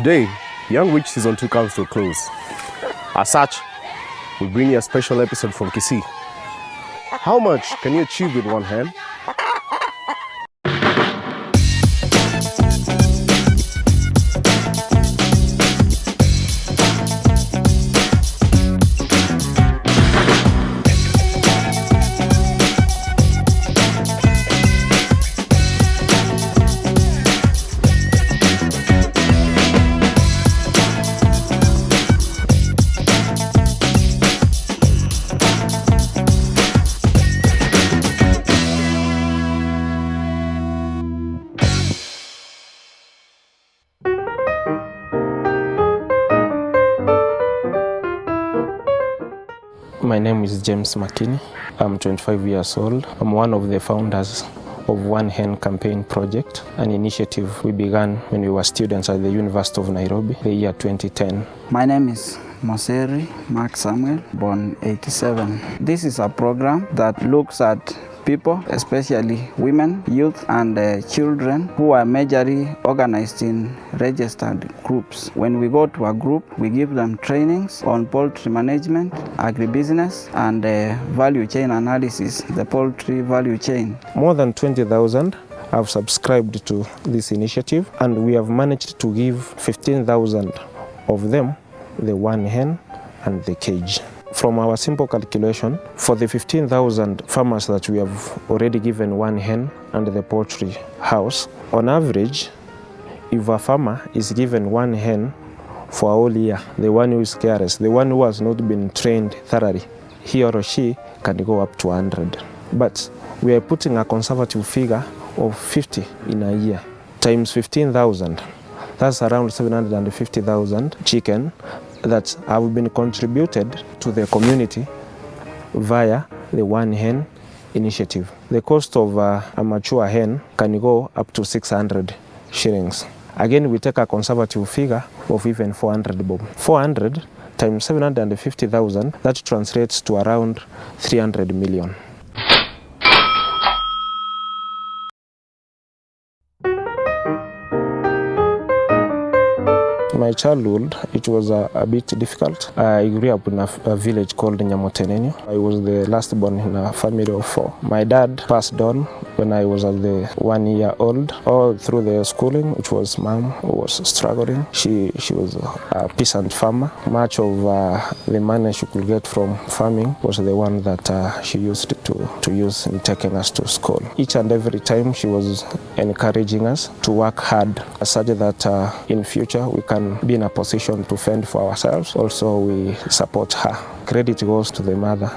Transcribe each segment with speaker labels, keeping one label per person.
Speaker 1: Today, Young Witch Season 2 comes to a close. As such, we bring you a special episode from Kisii. How much can you achieve with one hen?
Speaker 2: My name is James Makini. I'm 25 years old. I'm one of the founders of One Hen Campaign Project, an initiative we began when we were students at the University of Nairobi, the year 2010.
Speaker 3: My name is Moseri Mark Samuel, born 87. This is a program that looks at people, especially women, youth, and children who are majorly organized in registered groups. When we go to a group, we give them trainings on poultry management, agribusiness, and value chain analysis, the poultry value chain.
Speaker 2: More than 20,000 have subscribed to this initiative, and we have managed to give 15,000 of them the one hen and the cage. From our simple calculation, for the 15,000 farmers that we have already given one hen and the poultry house, on average, if a farmer is given one hen for a whole year, the one who is careless, the one who has not been trained thoroughly, he or she can go up to 100. But we are putting a conservative figure of 50 in a year, times 15,000. That's around 750,000 chicken that have been contributed to the community via the One Hen initiative. The cost of a mature hen can go up to 600 shillings. Again, we take a conservative figure of even 400 bob. 400 times 750,000, that translates to around 300 million. My childhood, it was a bit difficult. I grew up in a village called Nyamotenenyo. I was the last born in a family of 4. My dad passed on when I was at the 1 year old. All through the schooling, which was mom who was struggling. She was a peasant farmer. Much of the money she could get from farming was the one that she used to use in taking us to school. Each and every time she was encouraging us to work hard, such that in future we can be in a position to fend for ourselves. Also, we support her. Credit goes to the mother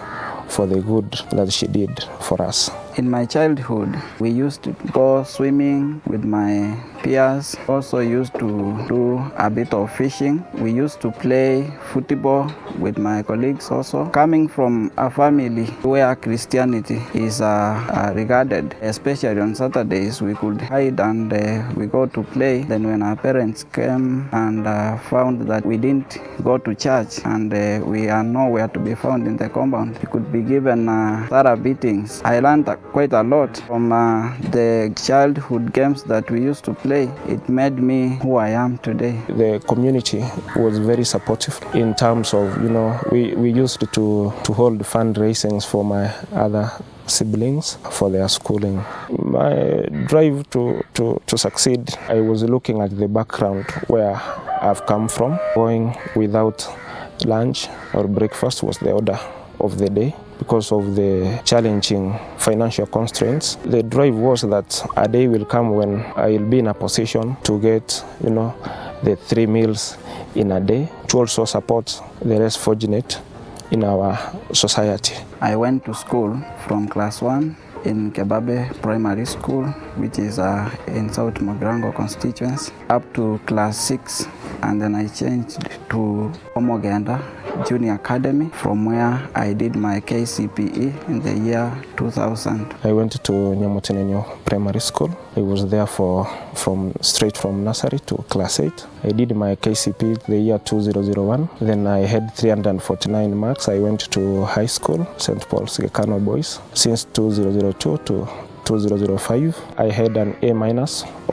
Speaker 2: for the good that she did for us.
Speaker 3: In my childhood, we used to go swimming with my peers. Also used to do a bit of fishing. We used to play football with my colleagues also. Coming from a family where Christianity is regarded, especially on Saturdays, we could hide and we go to play. Then when our parents came and found that we didn't go to church and we are nowhere to be found in the compound, we could be given thorough beatings. I learned quite a lot from the childhood games that we used to play. It made me who I am today.
Speaker 2: The community was very supportive in terms of, we used to hold fundraisings for my other siblings for their schooling. My drive to succeed, I was looking at the background where I've come from. Going without lunch or breakfast was the order of the day. Because of the challenging financial constraints, the drive was that a day will come when I'll be in a position to get, the 3 meals in a day, to also support the less fortunate in our society.
Speaker 3: I went to school from class 1 in Kebabe Primary School, which is in South Mogrango constituency, up to class 6, and then I changed to Omogenda Junior Academy, from where I did my KCPE in the year 2000.
Speaker 2: I went to Nyamotenenyo Primary School. I was there straight from nursery to class 8. I did my KCPE the year 2001. Then I had 349 marks. I went to high school, St. Paul's Gekano Boys. Since 2002 to 2005, I had an A-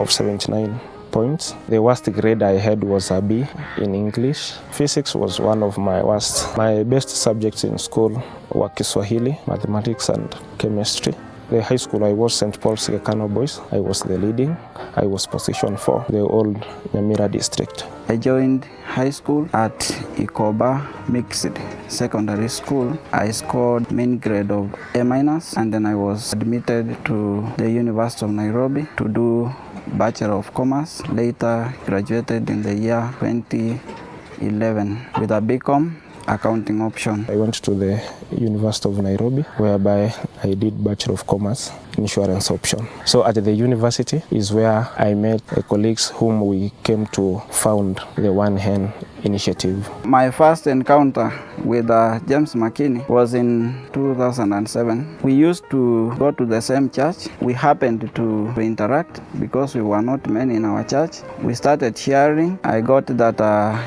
Speaker 2: of 79%. points. The worst grade I had was a B in English. Physics was one of my worst. My best subjects in school were Kiswahili, mathematics, and chemistry. The high school I was St. Paul's Gekano Boys. I was the leading. I was position 4, the old Nyamira district.
Speaker 3: I joined high school at Ikoba Mixed Secondary School. I scored main grade of A-, and then I was admitted to the University of Nairobi to do Bachelor of Commerce. Later graduated in the year 2011 with a BCom accounting option.
Speaker 2: I went to the University of Nairobi, whereby I did Bachelor of Commerce insurance option. So at the university is where I met colleagues whom we came to found the One Hen initiative.
Speaker 3: My first encounter with James McKinney was in 2007. We used to go to the same church. We happened to interact because we were not many in our church. We started sharing. I got that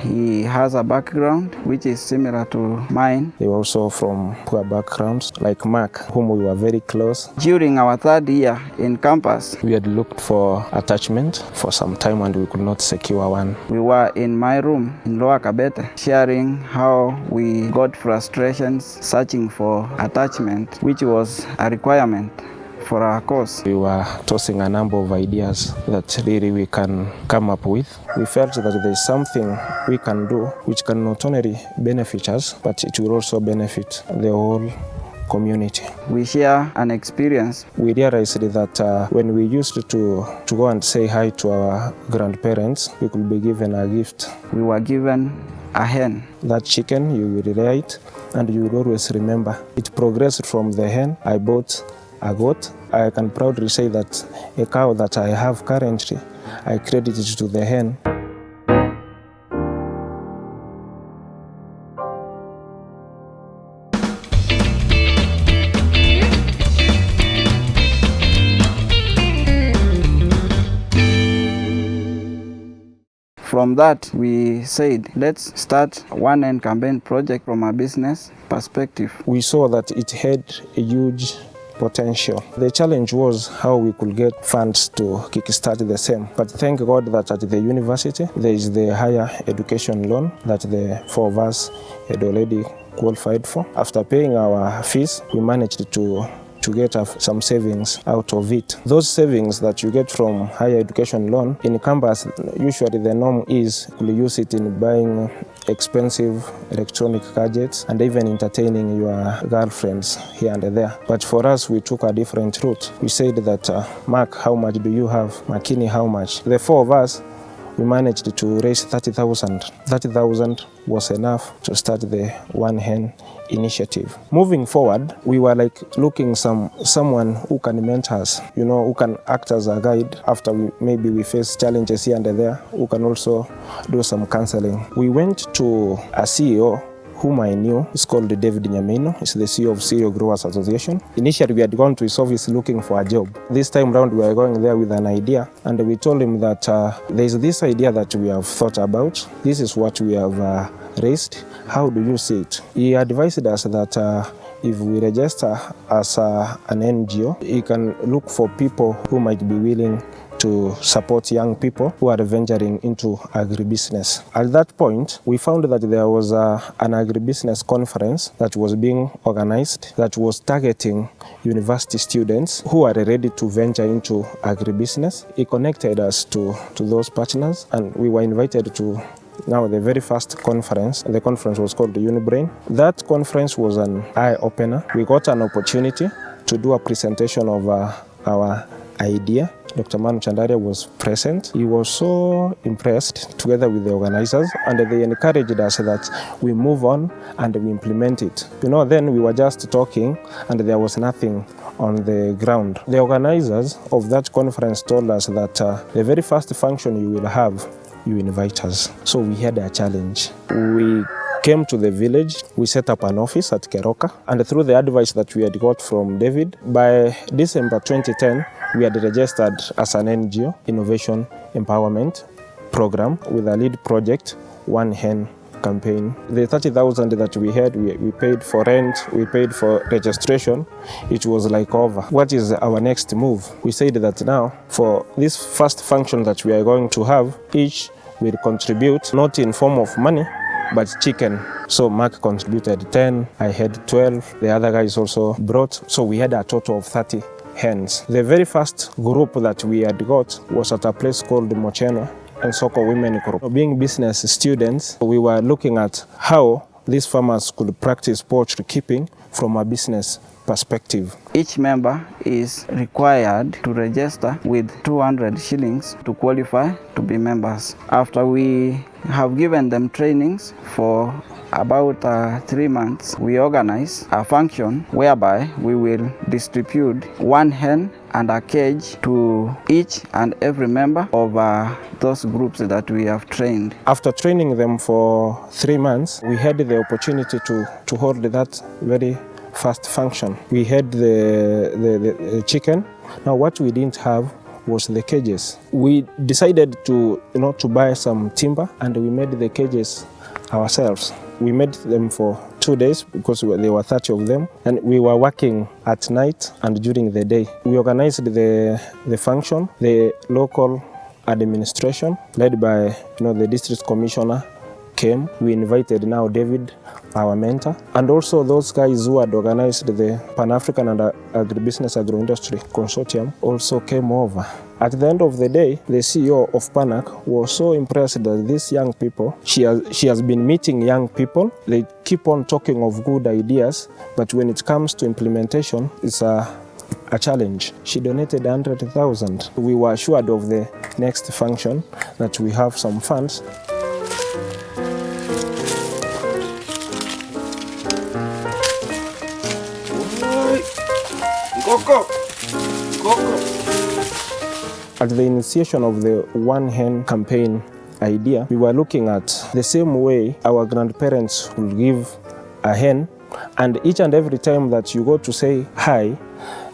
Speaker 3: he has a background which is similar to mine.
Speaker 2: They were also from poor backgrounds, like Mark, whom we were very close.
Speaker 3: During our third year in campus,
Speaker 2: we had looked for attachment for some time and we could not secure one.
Speaker 3: We were in my room in Lower Kabete, sharing how we got frustrations searching for attachment, which was a requirement for our course.
Speaker 2: We were tossing a number of ideas that really we can come up with. We felt that there is something we can do which can not only benefit us, but it will also benefit the whole community.
Speaker 3: We share an experience.
Speaker 2: We realized that when we used to go and say hi to our grandparents, we could be given a gift.
Speaker 3: We were given a hen.
Speaker 2: That chicken, you will rear it and you will always remember. It progressed from the hen. I bought a goat. I can proudly say that a cow that I have currently, I credit it to the hen.
Speaker 3: From that, we said, let's start One Hen Campaign project from a business perspective.
Speaker 2: We saw that it had a huge potential. The challenge was how we could get funds to kickstart the same. But thank God that at the university, there is the higher education loan that the 4 of us had already qualified for. After paying our fees, we managed to get some savings out of it. Those savings that you get from higher education loan, in campus, usually the norm is you use it in buying expensive electronic gadgets and even entertaining your girlfriends here and there. But for us, we took a different route. We said that, Mark, how much do you have? McKinney, how much? The 4 of us, we managed to raise 30,000. 30,000 was enough to start the One Hen initiative. Moving forward, we were like looking someone who can mentor us, who can act as a guide after maybe we face challenges here and there, who can also do some counseling. We went to a CEO whom I knew. It's called David Nyamino. He's the CEO of Cereal Growers Association. Initially, we had gone to his office looking for a job. This time round, we were going there with an idea, and we told him that there's this idea that we have thought about. This is what we have raised. How do you see it? He advised us that if we register as an NGO, he can look for people who might be willing to support young people who are venturing into agribusiness. At that point, we found that there was an agribusiness conference that was being organized that was targeting university students who are ready to venture into agribusiness. He connected us to those partners, and we were invited to the very first conference. The conference was called the Unibrain. That conference was an eye-opener. We got an opportunity to do a presentation of our idea. Dr. Manu Chandaria was present. He was so impressed together with the organizers, and they encouraged us that we move on and we implement it. Then we were just talking and there was nothing on the ground. The organizers of that conference told us that the very first function you will have, you invite us. So we had a challenge. We came to the village, we set up an office at Keroka, and through the advice that we had got from David, by December 2010, we had registered as an NGO, Innovation Empowerment Program, with a lead project, One Hen campaign. The 30,000 that we had, we paid for rent, we paid for registration. It was like over. What is our next move? We said that now, for this first function that we are going to have, each will contribute, not in form of money, but chicken. So Mark contributed 10, I had 12, the other guys also brought, so we had a total of 30 hens. The very first group that we had got was at a place called Mocheno and Soko Women Group. Being business students, we were looking at how these farmers could practice poultry keeping from a business perspective.
Speaker 3: Each member is required to register with 200 shillings to qualify to be members. After we have given them trainings for about 3 months, we organize a function whereby we will distribute one hen and a cage to each and every member of those groups that we have trained. After training them for 3 months, we had the opportunity to hold that very first function. We had the chicken. Now what we didn't have was the cages. We decided to buy some timber and we made the cages ourselves. We made them for 2 days because there were 30 of them, and we were working at night and during the day. We organized the function. The local administration led by the district commissioner came. We invited now David, our mentor, and also those guys who had organized the Pan-African and Agribusiness Agro-Industry Consortium also came over. At the end of the day, the CEO of PANAC was so impressed that these young people, she has been meeting young people, they keep on talking of good ideas, but when it comes to implementation, it's a challenge. She donated 100,000. We were assured of the next function that we have some funds. At the initiation of the One Hen campaign idea, we were looking at the same way our grandparents will give a hen, and each and every time that you go to say hi,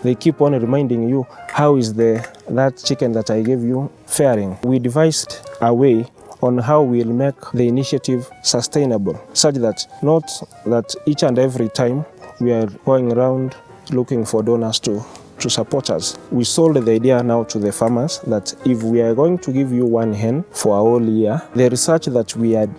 Speaker 3: they keep on reminding you, how is that chicken that I gave you faring? We devised a way on how we'll make the initiative sustainable, such that not that each and every time we are going around looking for donors to support us. We sold the idea now to the farmers that if we are going to give you one hen for a whole year, the research that we had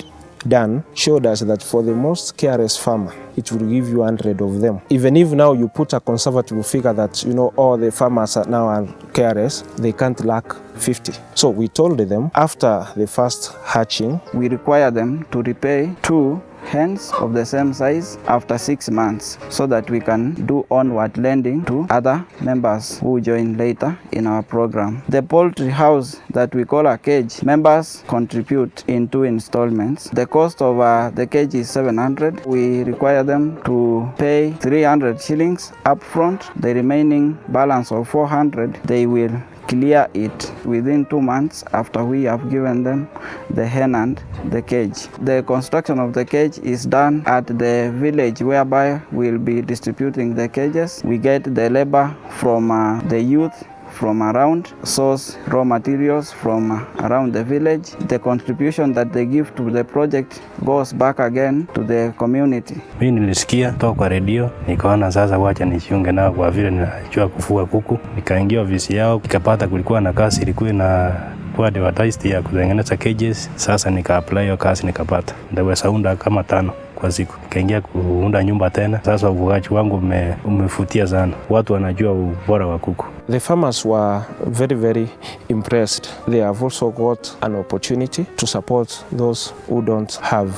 Speaker 3: done showed us that for the most careless farmer, it will give you 100 of them. Even if now you put a conservative figure that all the farmers are now careless, they can't lack 50. So we told them after the first hatching, we require them to repay 2 hens of the same size after 6 months, so that we can do onward lending to other members who join later in our program. The poultry house that we call a cage, members contribute in 2 installments. The cost of the cage is 700. We require them to pay 300 shillings up front. The remaining balance of 400, they will clear it within 2 months after we have given them the hen and the cage. The construction of the cage is done at the village, whereby we'll be distributing the cages. We get the labor from the youth from around, source raw materials from around the village. The contribution that they give to the project goes back again to the community.
Speaker 4: Mimi nilisikia toka kwa redio, nikaona sasa wacha nijiunge nao kwa vile ninajua kufuga kuku. Nikaingia ofisi yao, nikapata kulikuwa na kazi ilikuwa na kwa advertised ya kutengeneza cages. Sasa nika-apply hiyo kazi nikapata. Ndio saunda kama 5 kwa siku. Nikaingia kuunda nyumba tena. Sasa ufugaji wangu umefutia sana. Watu wanajua ubora wa kuku.
Speaker 2: The farmers were very, very impressed. They have also got an opportunity to support those who don't have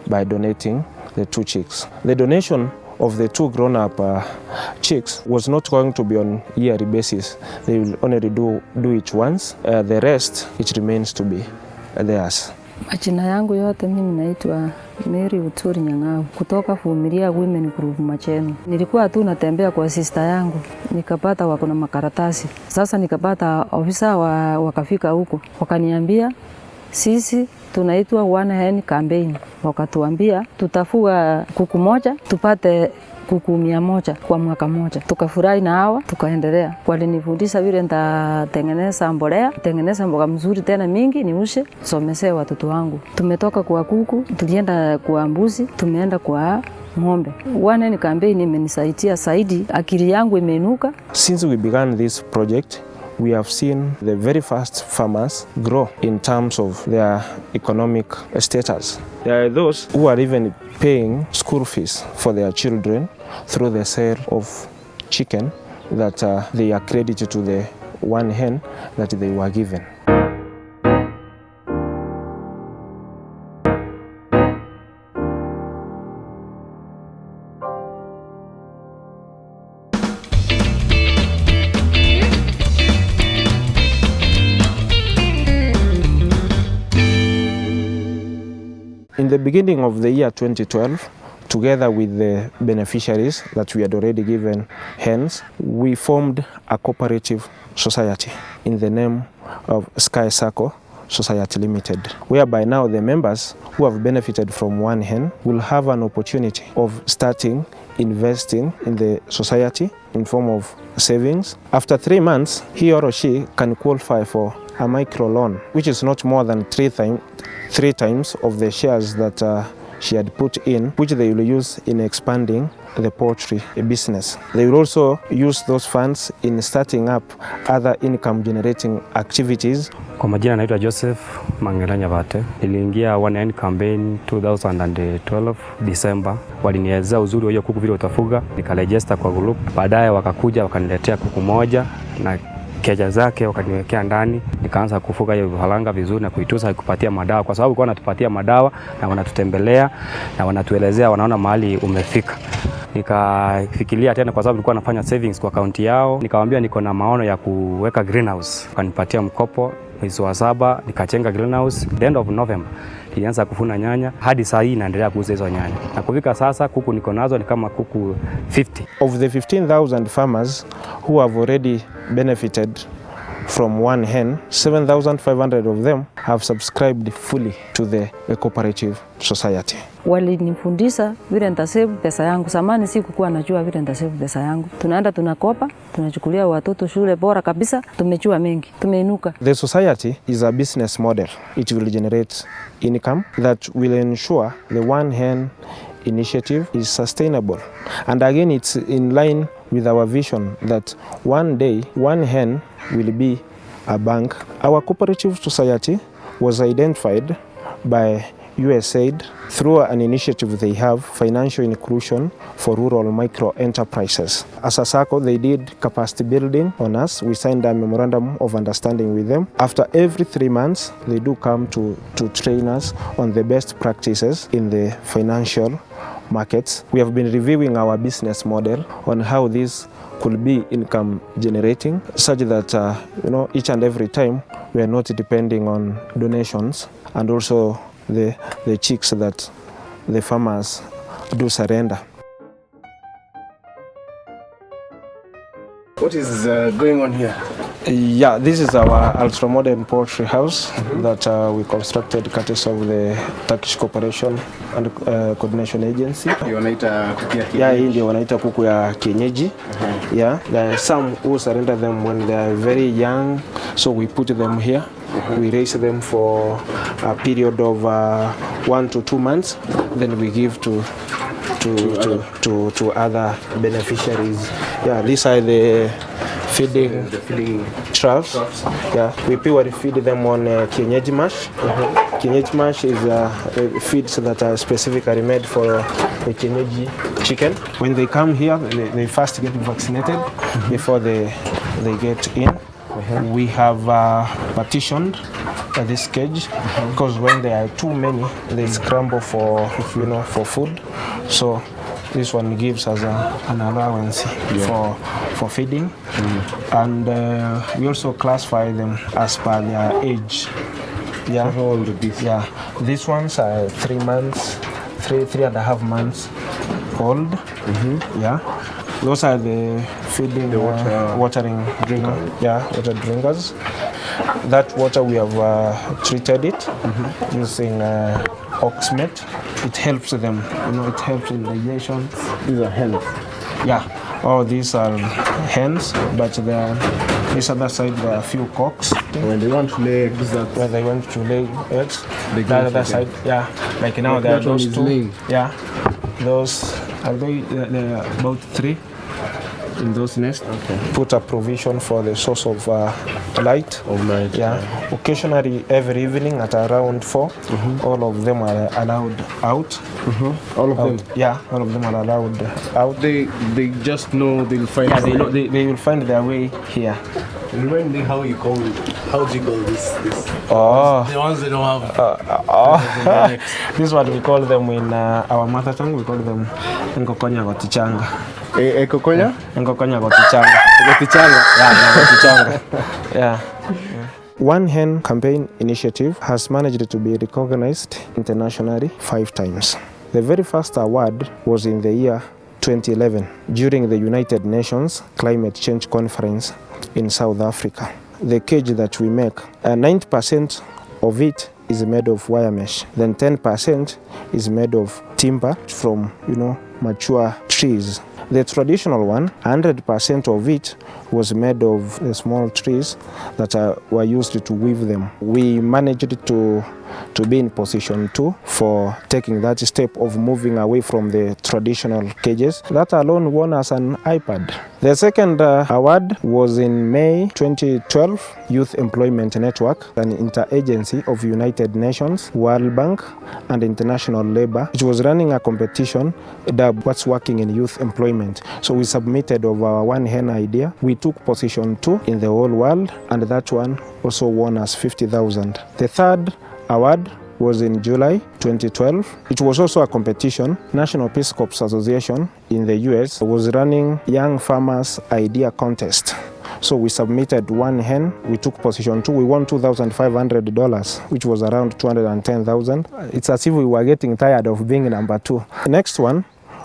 Speaker 2: by donating the 2 chicks. The donation of the 2 grown-up chicks was not going to be on yearly basis. They will only do it once. The rest, it remains to be theirs.
Speaker 5: Majina yangu yote mimi naitwa Mary Uturi Nyang'au kutoka Vumilia Women Group Macheno. Nilikuwa tu natembea kwa sister yangu, nikapata wako na makaratasi. Sasa nikapata ofisa wakafika huko, wakaniambia sisi tunaitwa One Hen Campaign. Wakatuambia tutafuga kuku moja tupate kuku 100 kwa mwaka moja. Tukafurahi na hawa, tukaendelea. Walinifundisha vile nitatengeneza mbolea, tengeneza mboga mzuri tena mingi niushe, somesee watoto wangu. Tumetoka kwa kuku, tulienda kwa mbuzi, tumeenda kwa ng'ombe. One Hen campaign imenisaidia zaidi, akili yangu imeinuka.
Speaker 2: Since we began this project, we have seen the very first farmers grow in terms of their economic status. There are those who are even paying school fees for their children through the sale of chicken that they are credited to the One Hen that they were given. In the beginning of the year 2012, together with the beneficiaries that we had already given hens, we formed a cooperative society in the name of Sky Circle Society Limited, whereby now the members who have benefited from One Hen will have an opportunity of starting investing in the society in form of savings. After 3 months, he or she can qualify for a micro loan, which is not more than three times of the shares that she had put in, which they will use in expanding the poultry business. They will also use those funds in starting up other income generating activities.
Speaker 6: Kwa majina naitwa Joseph Mangelanya Vate. Niliingia One Hen campaign 2012 December. Walinieleza uzuri wa hiyo kuku vile utafuga, nikarejista kwa group. Baadaye wakakuja wakaniletea kuku moja na keja zake wakaniwekea ndani, nikaanza kufuga hiyo vifaranga vizuri na kuituza kupatia madawa, kwa sababu kwa wanatupatia madawa na wanatutembelea na wanatuelezea wanaona mahali umefika. Nikafikiria tena, kwa sababu nilikuwa nafanya savings kwa account yao, nikamwambia niko na maono ya kuweka greenhouse. Wakanipatia mkopo mwezi wa 7, nikachenga greenhouse. The end of November nilianza kufuna nyanya, hadi saa hii naendelea kuuza hizo nyanya. Na kufika sasa kuku niko nazo ni kama kuku 50.
Speaker 2: Of the 15,000 farmers who have already benefited from One Hen, 7,500 of them have subscribed fully to the cooperative society.
Speaker 5: Walinifundisha vile nitasave pesa yangu. Zamani sikuwa najua vile nitasave pesa yangu. Tunaenda tunakopa, tunachukulia watoto shule bora kabisa, tumejua mengi, tumeinuka.
Speaker 2: The society is a business model. It will generate income that will ensure the One Hen initiative is sustainable. And again, it's in line with our vision that one day One Hen will be a bank. Our cooperative society was identified by USAID through an initiative they have, financial inclusion for rural micro enterprises. As a circle, they did capacity building on us. We signed a memorandum of understanding with them. After every 3 months, they do come to train us on the best practices in the financial markets. We have been reviewing our business model on how this could be income generating, such that each and every time we are not depending on donations, and also the chicks that the farmers do surrender.
Speaker 1: What is going on here?
Speaker 2: Yeah, this is our ultra-modern poultry house that we constructed courtesy of the Turkish Cooperation and Coordination Agency.
Speaker 1: Wanaita kuku ya kienyeji.
Speaker 2: Yeah, hii ndio wanaita kuku ya kienyeji. Yeah, there are some who surrender them when they are very young, so we put them here. We raise them for a period of 1 to 2 months, then we give to other beneficiaries. Yeah, these are the feeding troughs. Yeah, we purely feed them on kienyeji mash. Kienyeji mash is feeds that are specifically made for the kienyeji chicken. When they come here, they first get vaccinated before they get in. We have partitioned this cage because when there are too many, they scramble for food. So this one gives us an allowance for feeding, and we also classify them as per their age. Yeah,
Speaker 1: how old are these?
Speaker 2: Yeah, these ones are 3 months, 3.5 months old. Yeah. Those are the feeding, watering drinkers. Yeah, water drinkers. That water we have treated it using ox meat it helps them. It helps in digestion.
Speaker 1: These are hens.
Speaker 2: Yeah, all these are hens, but this other side there are a few cocks.
Speaker 1: When they want to lay eggs,
Speaker 2: When they want to lay eggs,
Speaker 1: They
Speaker 2: the
Speaker 1: go
Speaker 2: other
Speaker 1: for
Speaker 2: side, yeah. Like now
Speaker 1: Like
Speaker 2: there are
Speaker 1: that one
Speaker 2: those
Speaker 1: is
Speaker 2: two.
Speaker 1: laying.
Speaker 2: Yeah, those are there are about 3 in those nests.
Speaker 1: Okay.
Speaker 2: Put a provision for the source of light. Yeah. Occasionally, every evening at around 4, all of them are allowed out.
Speaker 1: All of them.
Speaker 2: Yeah, all of them are allowed out.
Speaker 1: They just know they'll find.
Speaker 2: Yeah, they will find their way here.
Speaker 7: Remind me how do you call this?
Speaker 2: Oh.
Speaker 7: The ones that don't have.
Speaker 2: This is what we call them in our mother tongue. We call them Nkokonya Gotichanga.
Speaker 1: Kokonya?
Speaker 2: Nkokonya Gotichanga.
Speaker 1: Gotichanga.
Speaker 2: Yeah, Gotichanga. Yeah. One Hen campaign initiative has managed to be recognized internationally 5 times. The very first award was in the year 2011 during the United Nations Climate Change Conference in South Africa. The cage that we make, 90% of it is made of wire mesh. Then 10% is made of timber from, mature trees. The traditional one, 100% of it was made of small trees that were used to weave them. We managed to be in position 2 for taking that step of moving away from the traditional cages. That alone won us an iPad. The second award was in May 2012, Youth Employment Network, an interagency of United Nations, World Bank, and International Labour, which was running a competition dubbed What's Working in Youth Employment. So we submitted of our One Hen idea. We took position 2 in the whole world, and that one also won us 50,000. The third award was in July 2012. It was also a competition. National Peace Corps Association in the US was running Young Farmers Idea Contest. So we submitted One Hen. We took position 2. We won $2,500, which was around 210,000. It's as if we were getting tired of being number 2. The next one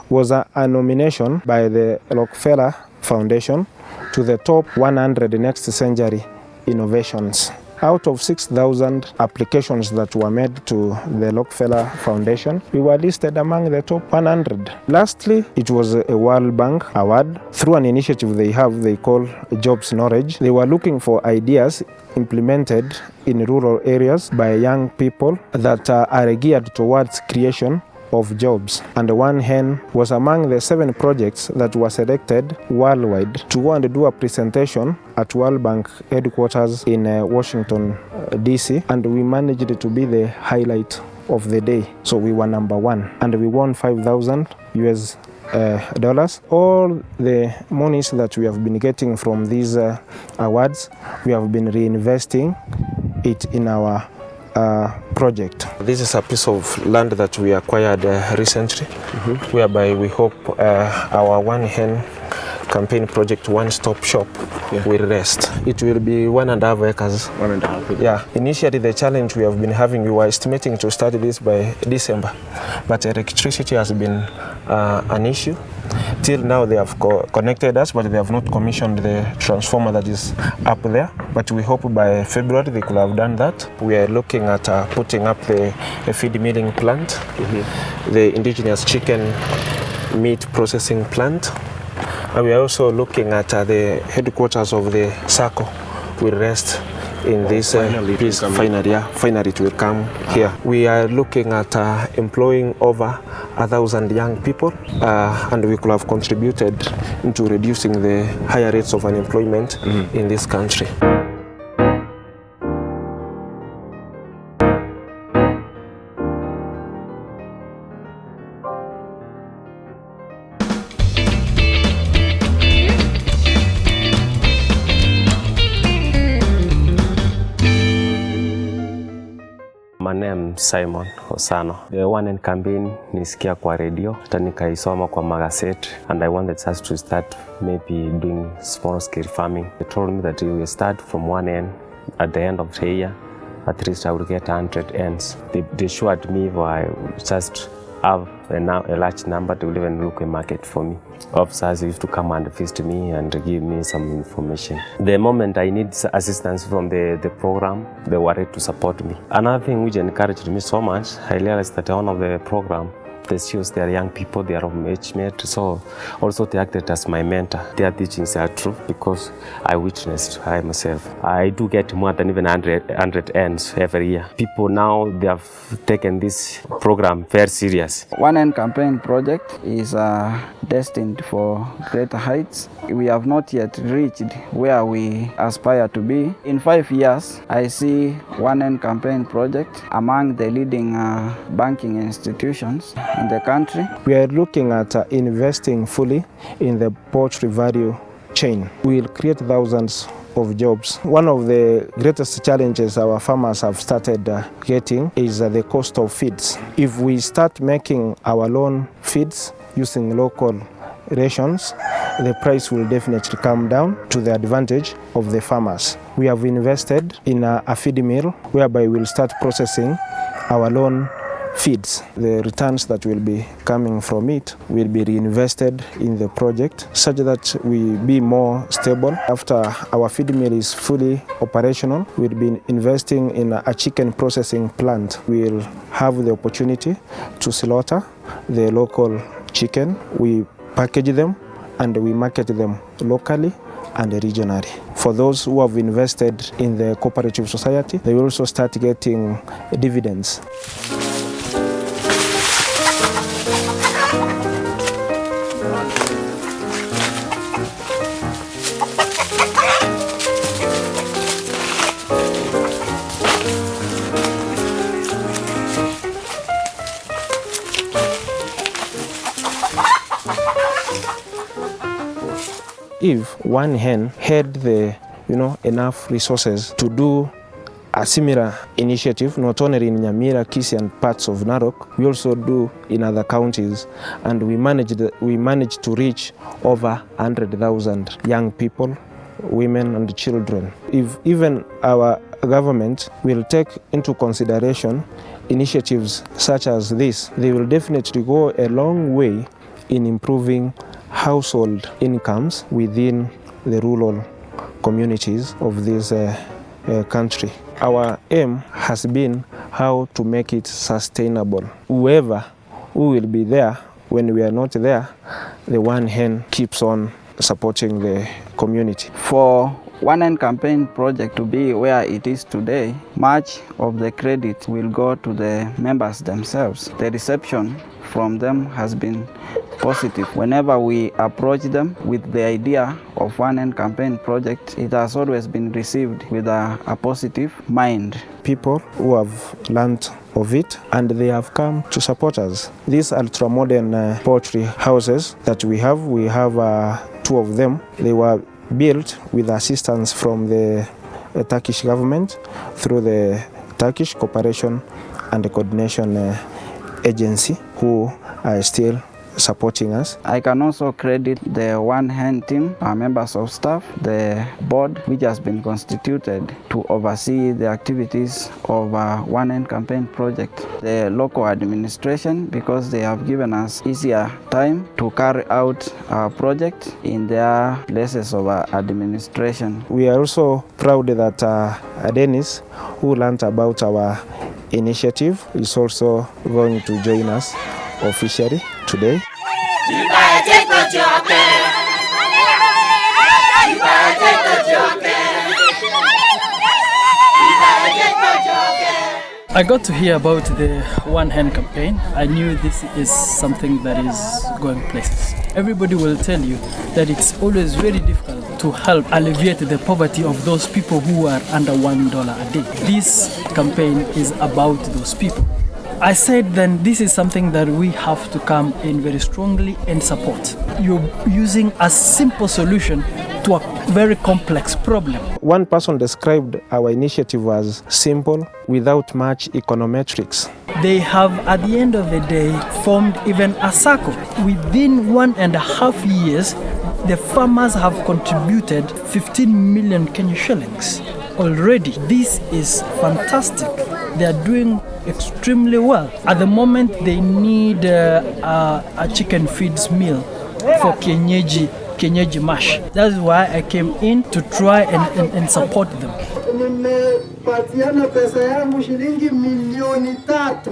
Speaker 2: was a nomination by the Rockefeller Foundation to the top 100 next century innovations. Out of 6,000 applications that were made to the Rockefeller Foundation, we were listed among the top 100. Lastly, it was a World Bank award through an initiative they call Jobs Knowledge. They were looking for ideas implemented in rural areas by young people that are geared towards creation of jobs. And One Hen was among the 7 projects that were selected worldwide to go and do a presentation at World Bank headquarters in Washington, D.C. And we managed to be the highlight of the day. So we were number 1 and we won $5,000 US. All the monies that we have been getting from these awards, we have been reinvesting it in our project. This is a piece of land that we acquired recently, whereby we hope our One Hen campaign project one-stop shop will rest. It will be 1.5 acres.
Speaker 1: 1.5 acres.
Speaker 2: Yeah. Initially, the challenge we have been having, we were estimating to start this by December, but electricity has been an issue. Till now, they have connected us, but they have not commissioned the transformer that is up there. But we hope by February they could have done that. We are looking at putting up the feed milling plant, the indigenous chicken meat processing plant. And we are also looking at the headquarters of the circle will rest in this piece. Finally it will come here. We are looking at employing over 1,000 young people, and we could have contributed into reducing the higher rates of unemployment in this country.
Speaker 8: My name is Simon Osano. The One Hen campaign nisikia kwa radio, nikaisoma kwa magazeti, and I wanted us to start maybe doing small scale farming. They told me that we will start from 1 hen. At the end of the year, at least I would get 100 hens. They assured me if I just have a large number to even look a market for me. Officers used to come and visit me and give me some information. The moment I need assistance from the program, they were ready to support me. Another thing which encouraged me so much, I realized that one of the program, the CEOs, they are young people, they are of age mate, so also they acted as my mentor. Their teachings are true because I witnessed, I myself. I do get more than even 100 ends every year. People now, they have taken this program very serious.
Speaker 3: One Hen Campaign Project is destined for greater heights. We have not yet reached where we aspire to be. In 5 years, I see One Hen Campaign Project among the leading banking institutions in the country.
Speaker 2: We are looking at investing fully in the poultry value chain. We will create thousands of jobs. One of the greatest challenges our farmers have started getting is the cost of feeds. If we start making our own feeds using local rations, the price will definitely come down to the advantage of the farmers. We have invested in a feed mill whereby we'll start processing our own feeds. The returns that will be coming from it will be reinvested in the project such that we be more stable. After our feed mill is fully operational, we'll be investing in a chicken processing plant. We'll have the opportunity to slaughter the local chicken. We package them and we market them locally and regionally. For those who have invested in the cooperative society, they will also start getting dividends. If One Hen had the enough resources to do a similar initiative, not only in Nyamira, Kisii and parts of Narok, we also do in other counties, and we managed to reach over 100,000 young people, women and children. If even our government will take into consideration initiatives such as this, they will definitely go a long way in improving household incomes within the rural communities of this country. Our aim has been how to make it sustainable. Whoever who will be there when we are not there, the One Hen keeps on supporting the community.
Speaker 3: For One Hen Campaign Project to be where it is today, much of the credit will go to the members themselves. The reception from them has been positive. Whenever we approach them with the idea of One Hen Campaign Project, it has always been received with a positive mind.
Speaker 2: People who have learned of it and they have come to support us. These ultra-modern poultry houses that we have 2 of them. They were built with assistance from the Turkish government through the Turkish Cooperation and Coordination Agency, who are still supporting us.
Speaker 3: I can also credit the One Hen team, our members of staff, the board which has been constituted to oversee the activities of One Hen Campaign Project, the local administration, because they have given us easier time to carry out our project in their places of administration.
Speaker 2: We are also proud that Dennis, who learned about our initiative, is also going to join us officially today.
Speaker 9: I got to hear about the One Hen campaign. I knew this is something that is going places. Everybody will tell you that it's always very difficult to help alleviate the poverty of those people who are under $1 a day. This campaign is about those people. I said then this is something that we have to come in very strongly and support. You're using a simple solution to a very complex problem.
Speaker 2: One person described our initiative as simple without much econometrics.
Speaker 9: They have at the end of the day formed even a circle. Within 1.5 years, the farmers have contributed 15 million Kenya shillings already. This is fantastic. they are doing extremely well. At the moment, they need a chicken feeds meal for kienyeji mash. That's why I came in to try and support them.
Speaker 10: Nimepatiana pesa yangu shilingi milioni 3.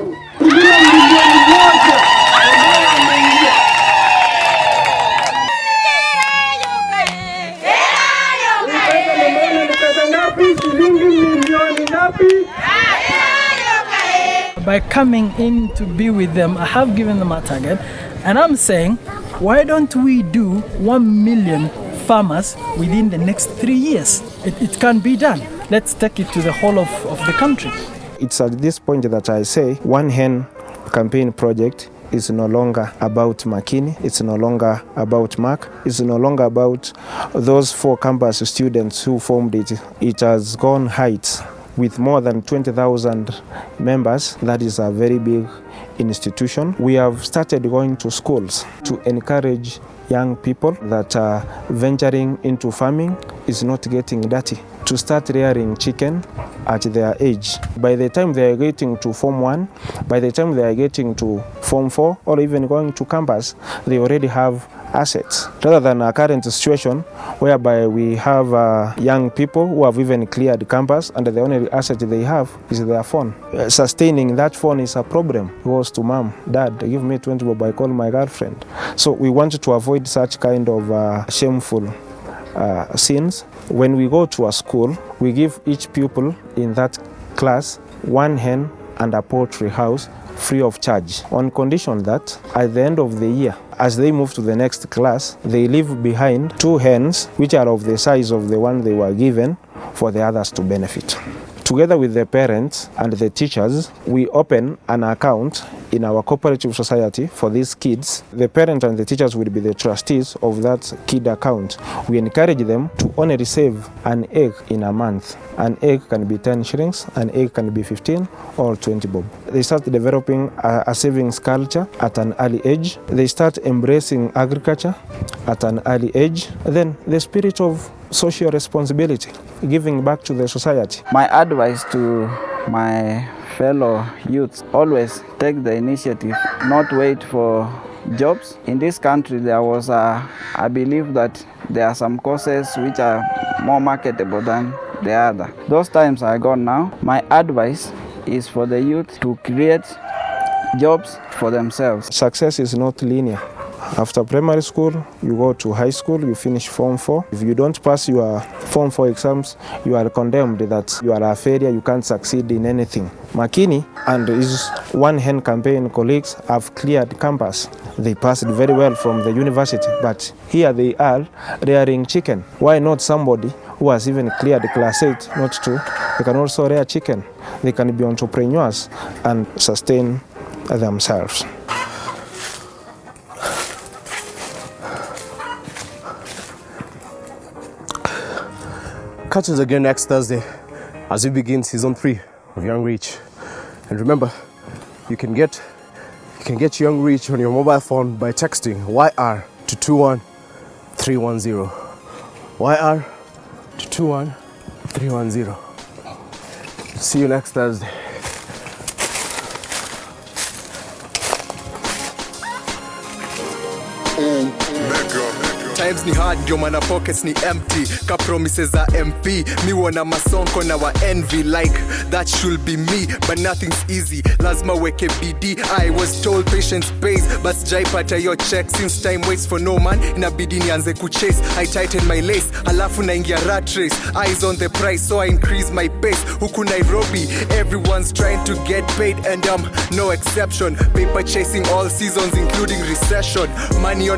Speaker 9: By coming in to be with them, I have given them a target, and I'm saying, why don't we do 1 million farmers within the next 3 years? It can be done. Let's take it to the whole of the country.
Speaker 2: It's at this point that I say One Hen Campaign Project is no longer about Makini, it's no longer about Mark, it's no longer about those 4 campus students who formed it. It has gone heights with more than 20,000 members. That is a very big institution. We have started going to schools to encourage young people that are venturing into farming is not getting dirty, to start rearing chicken at their age. By the time they are getting to Form 1, by the time they are getting to Form 4, or even going to campus, they already have assets, rather than a current situation whereby we have young people who have even cleared campus and the only asset they have is their phone. Sustaining that phone is a problem. It goes to mom, dad, give me 20 bob, I call my girlfriend. So we wanted to avoid such kind of shameful scenes. When we go to a school, we give each pupil in that class 1 hen and a poultry house free of charge, on condition that at the end of the year, as they move to the next class, they leave behind 2 hens which are of the size of the one they were given for the others to benefit. Together with the parents and the teachers, we open an account in our cooperative society for these kids. The parent and the teachers will be the trustees of that kid account. We encourage them to only save an egg in a month. An egg can be 10 shillings, an egg can be 15 or 20 bob. They start developing a savings culture at an early age. They start embracing agriculture at an early age. Then the spirit of social responsibility, giving back to the society.
Speaker 3: My advice to my fellow youths, always take the initiative, not wait for jobs. In this country, there was I believe that there are some courses which are more marketable than the other. Those times are gone now. My advice is for the youth to create jobs for themselves.
Speaker 2: Success is not linear. After primary school, you go to high school, you finish Form 4. If you don't pass your Form 4 exams, you are condemned that you are a failure, you can't succeed in anything. Makini and his One Hen Campaign colleagues have cleared campus. They passed very well from the university, but here they are rearing chicken. Why not somebody who has even cleared class 8 not to? They can also rear chicken. They can be entrepreneurs and sustain themselves.
Speaker 1: Catch us again next Thursday as we begin season 3 of Young Reach. And remember, you can get Young Reach on your mobile phone by texting YR to 21310. YR to 21310. See you next Thursday.
Speaker 11: Times ni hard, ndio maana pockets ni empty. Ka promises za MP, mi wana masonko na wa envy. Like that should be me, but nothing's easy. Lazima weke BD. I was told patience pays, but sijaipata your check. Since time waits for no man, inabidi nianze kuchase. I tighten my lace, halafu naingia rat race. Eyes on the price, so I increase my pace. Huku Nairobi, everyone's trying to get paid, and I'm no exception. Paper chasing all seasons, including recession. Money on my